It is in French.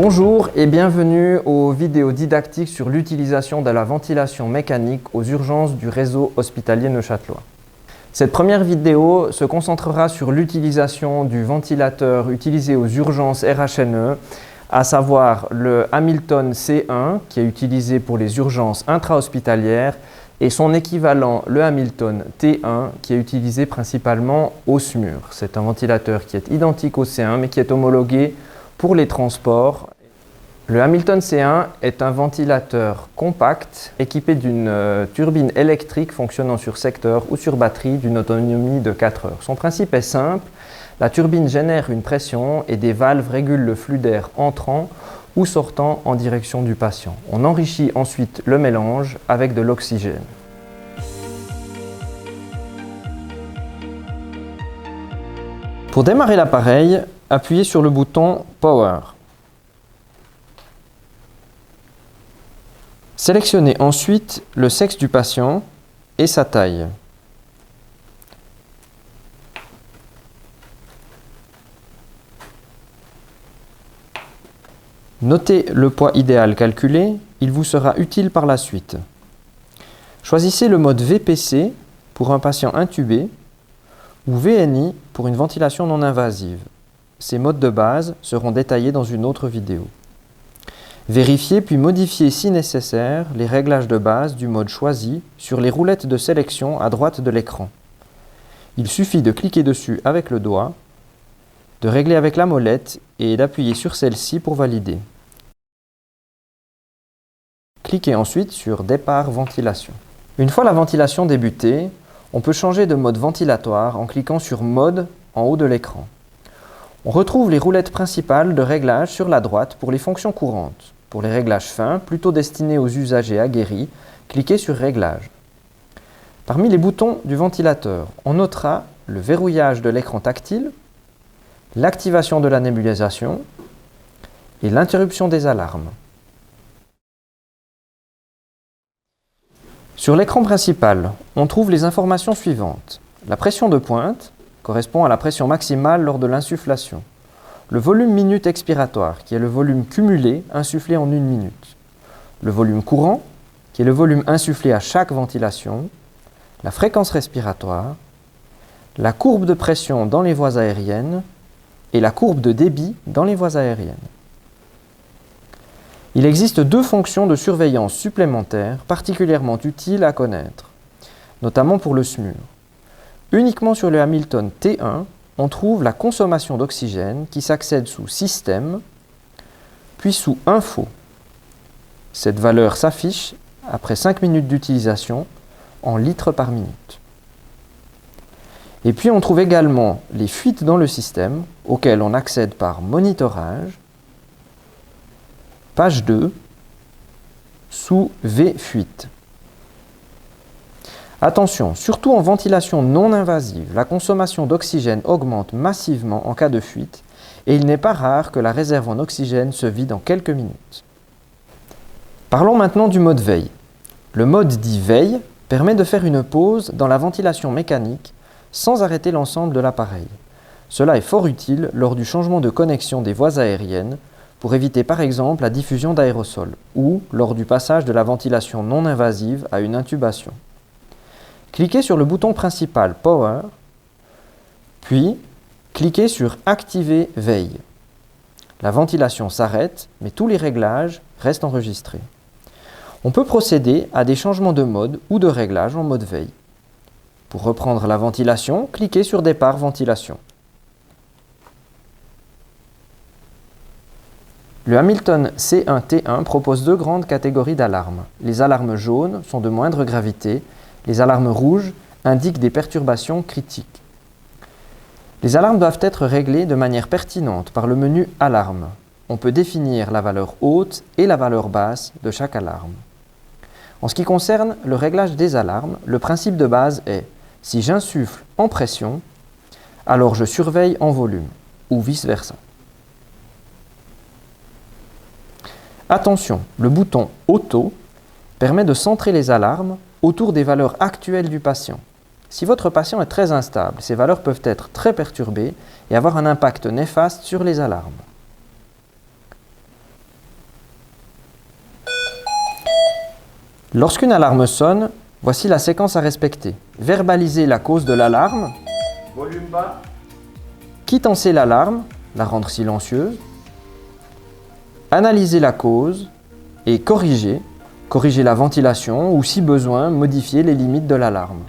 Bonjour et bienvenue aux vidéos didactiques sur l'utilisation de la ventilation mécanique aux urgences du réseau hospitalier neuchâtelois. Cette première vidéo se concentrera sur l'utilisation du ventilateur utilisé aux urgences RHNE, à savoir le Hamilton C1 qui est utilisé pour les urgences intra-hospitalières et son équivalent, le Hamilton T1, qui est utilisé principalement au SMUR. C'est un ventilateur qui est identique au C1 mais qui est homologué pour les transports. Le Hamilton C1 est un ventilateur compact équipé d'une turbine électrique fonctionnant sur secteur ou sur batterie d'une autonomie de 4 heures. Son principe est simple, la turbine génère une pression et des valves régulent le flux d'air entrant ou sortant en direction du patient. On enrichit ensuite le mélange avec de l'oxygène. Pour démarrer l'appareil, appuyez sur le bouton Power. Sélectionnez ensuite le sexe du patient et sa taille. Notez le poids idéal calculé, il vous sera utile par la suite. Choisissez le mode VPC pour un patient intubé ou VNI pour une ventilation non invasive. Ces modes de base seront détaillés dans une autre vidéo. Vérifiez puis modifiez si nécessaire les réglages de base du mode choisi sur les roulettes de sélection à droite de l'écran. Il suffit de cliquer dessus avec le doigt, de régler avec la molette et d'appuyer sur celle-ci pour valider. Cliquez ensuite sur Départ ventilation. Une fois la ventilation débutée, on peut changer de mode ventilatoire en cliquant sur Mode en haut de l'écran. On retrouve les roulettes principales de réglage sur la droite pour les fonctions courantes. Pour les réglages fins, plutôt destinés aux usagers aguerris, cliquez sur Réglages. Parmi les boutons du ventilateur, on notera le verrouillage de l'écran tactile, l'activation de la nébulisation et l'interruption des alarmes. Sur l'écran principal, on trouve les informations suivantes. La pression de pointe correspond à la pression maximale lors de l'insufflation. Le volume minute expiratoire, qui est le volume cumulé insufflé en 1 minute. Le volume courant, qui est le volume insufflé à chaque ventilation. La fréquence respiratoire. La courbe de pression dans les voies aériennes et la courbe de débit dans les voies aériennes. Il existe 2 fonctions de surveillance supplémentaires particulièrement utiles à connaître, notamment pour le SMUR. Uniquement sur le Hamilton T1, on trouve la consommation d'oxygène qui s'accède sous Système, puis sous Info. Cette valeur s'affiche après 5 minutes d'utilisation en litres par minute. Et puis on trouve également les fuites dans le système, auxquelles on accède par Monitorage, page 2, sous V-fuite. Attention, surtout en ventilation non invasive, la consommation d'oxygène augmente massivement en cas de fuite et il n'est pas rare que la réserve en oxygène se vide en quelques minutes. Parlons maintenant du mode veille. Le mode dit veille permet de faire une pause dans la ventilation mécanique sans arrêter l'ensemble de l'appareil. Cela est fort utile lors du changement de connexion des voies aériennes pour éviter par exemple la diffusion d'aérosols ou lors du passage de la ventilation non invasive à une intubation. Cliquez sur le bouton principal Power, puis cliquez sur Activer veille. La ventilation s'arrête, mais tous les réglages restent enregistrés. On peut procéder à des changements de mode ou de réglage en mode veille. Pour reprendre la ventilation, cliquez sur Départ ventilation. Le Hamilton C1T1 propose 2 grandes catégories d'alarmes. Les alarmes jaunes sont de moindre gravité. Les alarmes rouges indiquent des perturbations critiques. Les alarmes doivent être réglées de manière pertinente par le menu Alarme. On peut définir la valeur haute et la valeur basse de chaque alarme. En ce qui concerne le réglage des alarmes, le principe de base est si j'insuffle en pression, alors je surveille en volume, ou vice-versa. Attention, le bouton Auto permet de centrer les alarmes autour des valeurs actuelles du patient. Si votre patient est très instable, ces valeurs peuvent être très perturbées et avoir un impact néfaste sur les alarmes. Lorsqu'une alarme sonne, voici la séquence à respecter. Verbaliser la cause de l'alarme. Volume bas. Quittancer l'alarme, la rendre silencieuse. Analyser la cause et corriger la ventilation ou si besoin, modifier les limites de l'alarme.